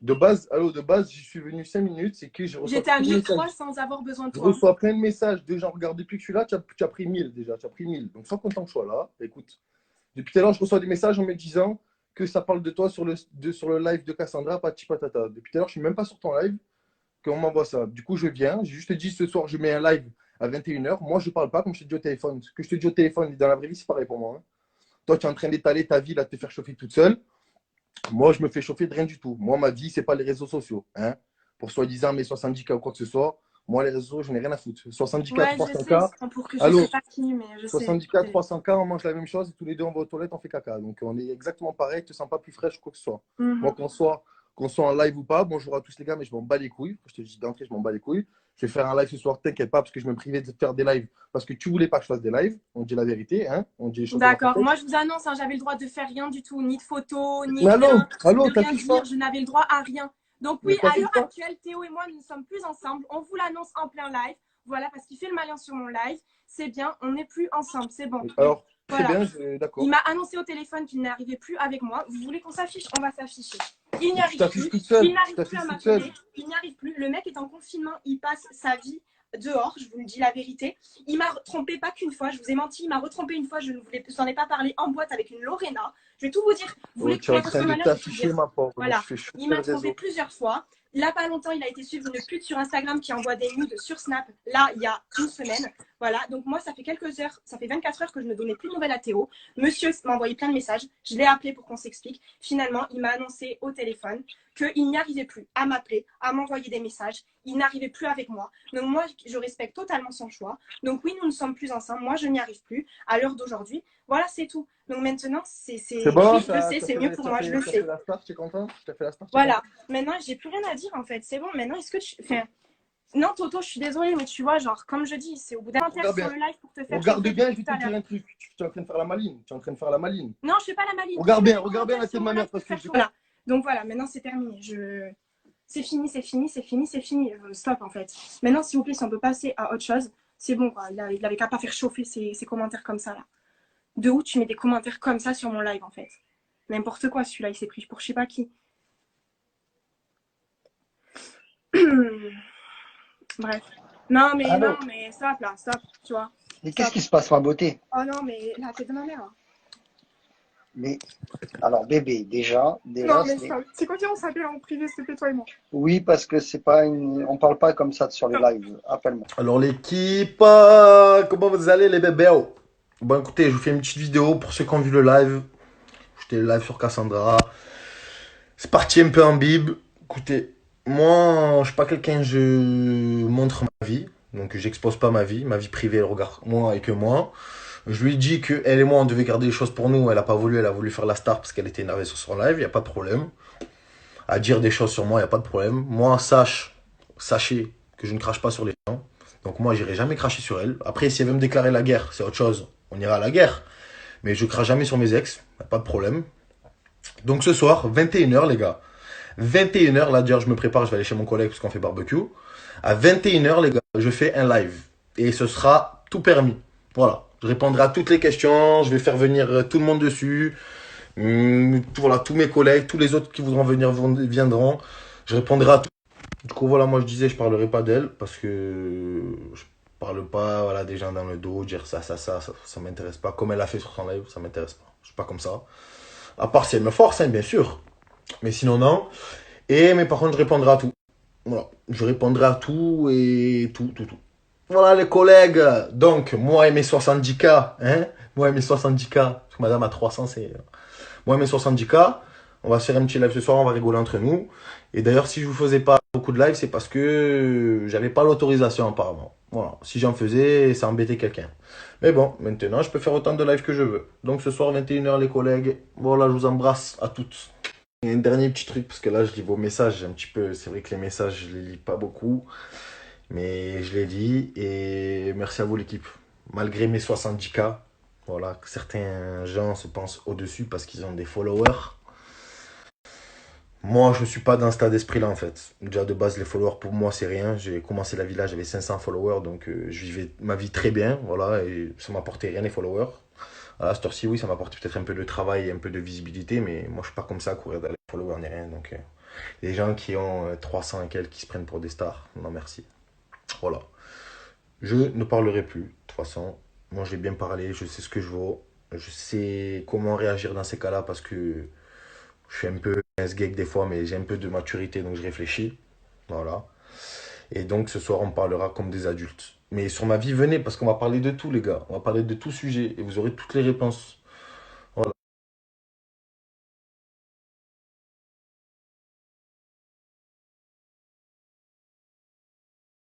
de base, j'y suis venu 5 minutes, c'est que je reçois J'étais à plein de 1003 messages. sans avoir besoin de Je toi. reçois plein de messages de gens, regarde, depuis que je suis là, tu as pris 1000 déjà, tu as pris 1000. Donc, sans content que je sois là, écoute, depuis tout à l'heure, je reçois des messages en me disant que ça parle de toi sur le live de Cassandra, pati patata. Depuis tout à l'heure, je suis même pas sur ton live, qu'on m'envoie ça. Du coup, je viens, j'ai juste dit ce soir, je mets un live à 21h. Moi, je parle pas comme je te dis au téléphone. Ce que je te dis au téléphone et dans la vraie vie, c'est pareil pour moi, hein. Toi, tu es en train d'étaler ta vie, là, de te faire chauffer toute seule. Moi, je me fais chauffer de rien du tout. Moi, ma vie, c'est pas les réseaux sociaux, hein. Pour soi-disant mes 70K ou quoi que ce soit, moi, les réseaux, je n'ai rien à foutre. 70K, Ouais, je sais, 300K, c'est pour que je allô, sais pas qui, mais je sais. 70K, 300K, on mange la même chose et tous les deux, on va aux toilettes, on fait caca. Donc, on est exactement pareil, tu te sens pas plus fraîche ou quoi que ce soit. Moi, Mhm. qu'on soit en live ou pas, bonjour à tous les gars, mais je m'en bats les couilles. Je te dis d'entrée, je m'en bats les couilles. Je vais faire un live ce soir, t'inquiète pas, parce que je me privais de faire des lives parce que tu voulais pas que je fasse des lives. On dit la vérité, hein. On dit les choses dans leur D'accord. contexte. Moi, je vous annonce, hein, j'avais le droit de faire rien du tout, ni de photos, ni Mais rien, allô, de rien t'affiches pas. dire. Je n'avais le droit à rien. Donc Mais oui, à t'affiches l'heure pas. actuelle, Théo et moi, nous ne sommes plus ensemble. On vous l'annonce en plein live. Voilà, parce qu'il fait le malin sur mon live. C'est bien, on n'est plus ensemble. C'est bon. Alors, très Voilà. bien, Il d'accord. m'a annoncé au téléphone qu'il n'arrivait plus avec moi. Vous voulez qu'on s'affiche? On va s'afficher. Il n'y Mais tu arrive t'affiches plus. toute Il seule. Tu n'arrive plus à t'affiches toute seule. m'appeler. Il n'y arrive plus. Le mec est en confinement. Il passe sa vie dehors. Je vous le dis la vérité. Il m'a trompé pas qu'une fois. Je vous ai menti. Il m'a retrompé une fois. Je ne vous en ai pas parlé en boîte avec une Lorena. Je vais tout vous dire. Vous Oh, voulez tu es en connaître train son de malheur? Je vais tout t'afficher, dire. ma pauvre. Mais tu Voilà. fais chauffer Il le m'a trompé réseau. plusieurs fois. Là, pas longtemps, il a été suivre une pute sur Instagram qui envoie des nudes sur Snap. Là, il y a une semaine. Voilà. Donc, moi, ça fait quelques heures, ça fait 24 heures que je ne donnais plus de nouvelles à Théo. Monsieur m'a envoyé plein de messages. Je l'ai appelé pour qu'on s'explique. Finalement, il m'a annoncé au téléphone qu'il n'y arrivait plus à m'appeler, à m'envoyer des messages. Il n'arrivait plus avec moi. Donc, moi, je respecte totalement son choix. Donc, oui, nous ne sommes plus ensemble. Moi, je n'y arrive plus à l'heure d'aujourd'hui. Voilà, c'est tout. Donc, maintenant, C'est oui, bon, je le sais, c'est mieux pour moi, je le t'as fait sais. la start, tu es content? Tu as fait la start, tu es Voilà. content? Maintenant, j'ai plus rien à dire en fait. C'est bon. Maintenant, est-ce que tu. Enfin, non, Toto, je suis désolée, mais tu vois, genre, comme je dis, c'est au bout d'un commentaire Regarde sur bien. le live pour te faire Regarde chauffer bien, depuis je vais tout te à l'heure. dire un truc. Tu es en train de faire la maline. Tu es en train de faire la maline. Non, je fais pas la maline. Tu mets des Regarde bien commentaires la tête sur de ma mon mère live parce pour te que faire chauffer. Voilà. Donc voilà, maintenant c'est terminé. C'est fini, c'est fini, c'est fini, c'est fini. Stop en fait. Maintenant, s'il vous plaît, si on peut passer à autre chose, c'est bon quoi. Il avait qu'à pas faire chauffer ses commentaires comme ça là. De où tu mets des commentaires comme ça sur mon live en fait? N'importe quoi, celui-là, il s'est pris pour je sais pas qui. Bref. Allô? Non, mais stop là, stop, tu vois. Mais qu'est-ce Stop. qui se passe, ma beauté? Oh non, mais la tête de ma mère. Hein. Mais alors, bébé, Non, déjà, mais stop. C'est quoi, on s'appelle en privé, s'il te plaît, toi et moi. oui, parce que c'est pas une, on parle pas comme ça sur les lives. Appelle-moi. Alors l'équipe, comment vous allez les bébés? Bon écoutez, je vous fais une petite vidéo pour ceux qui ont vu le live. J'étais live sur Cassandra. C'est parti un peu en bib. Écoutez, moi je suis pas quelqu'un, je montre ma vie. Donc j'expose pas ma vie privée, elle regarde moi et que moi. Je lui dis que elle et moi on devait garder les choses pour nous. Elle a pas voulu, elle a voulu faire la star parce qu'elle était énervée sur son live, il y a pas de problème. À dire des choses sur moi, il y a pas de problème. Moi, sachez que je ne crache pas sur les gens. Donc moi, j'irai jamais cracher sur elle. Après, si elle veut me déclarer la guerre, c'est autre chose. On ira à la guerre. Mais je crache jamais sur mes ex. Y a pas de problème. Donc ce soir, 21h les gars. 21h, là d'ailleurs je me prépare, je vais aller chez mon collègue parce qu'on fait barbecue. À 21h les gars, je fais un live. Et ce sera tout permis. Voilà. Je répondrai à toutes les questions. Je vais faire venir tout le monde dessus. Voilà, tous mes collègues, tous les autres qui voudront venir viendront. Je répondrai à tout. Du coup, voilà, moi je disais, je parlerai pas d'elle parce que je parle pas, voilà, des gens dans le dos, dire ça m'intéresse pas. Comme elle a fait sur son live, ça m'intéresse pas. Je suis pas comme ça. À part si elle me force, hein, bien sûr. Mais sinon, non. Mais par contre, je répondrai à tout. Voilà, je répondrai à tout et tout. Voilà les collègues. Donc, moi et mes 70K, hein. Moi et mes 70K, parce que madame a 300, c'est. Moi et mes 70K, on va se faire un petit live ce soir, on va rigoler entre nous. Et d'ailleurs, si je vous faisais pas beaucoup de live, c'est parce que j'avais pas l'autorisation apparemment. Voilà. Si j'en faisais, ça embêtait quelqu'un. Mais bon, maintenant, je peux faire autant de live que je veux. Donc ce soir, 21h, les collègues. Voilà, je vous embrasse à toutes. Et un dernier petit truc, parce que là, je lis vos messages un petit peu. C'est vrai que les messages, je les lis pas beaucoup. Mais je les lis. Et merci à vous, l'équipe. Malgré mes 70K, voilà, certains gens se pensent au-dessus parce qu'ils ont des followers. Moi, je ne suis pas dans cet état d'esprit-là, en fait. Déjà, de base, les followers, pour moi, c'est rien. J'ai commencé la villa, j'avais 500 followers, donc je vivais ma vie très bien, voilà, et ça m'apportait rien, les followers. À cette heure-ci, oui, ça m'apporte peut-être un peu de travail et un peu de visibilité, mais moi, je ne suis pas comme ça à courir derrière les followers ni rien, donc Les gens qui ont 300 et quelques qui se prennent pour des stars, non merci. Voilà. Je ne parlerai plus. De toute façon, moi j'ai bien parlé, je sais ce que je vaux. Je sais comment réagir dans ces cas-là parce que je suis un peu un geek des fois, mais j'ai un peu de maturité, donc je réfléchis. Voilà. Et donc ce soir, on parlera comme des adultes. Mais sur ma vie, venez, parce qu'on va parler de tout, les gars. On va parler de tout sujet et vous aurez toutes les réponses.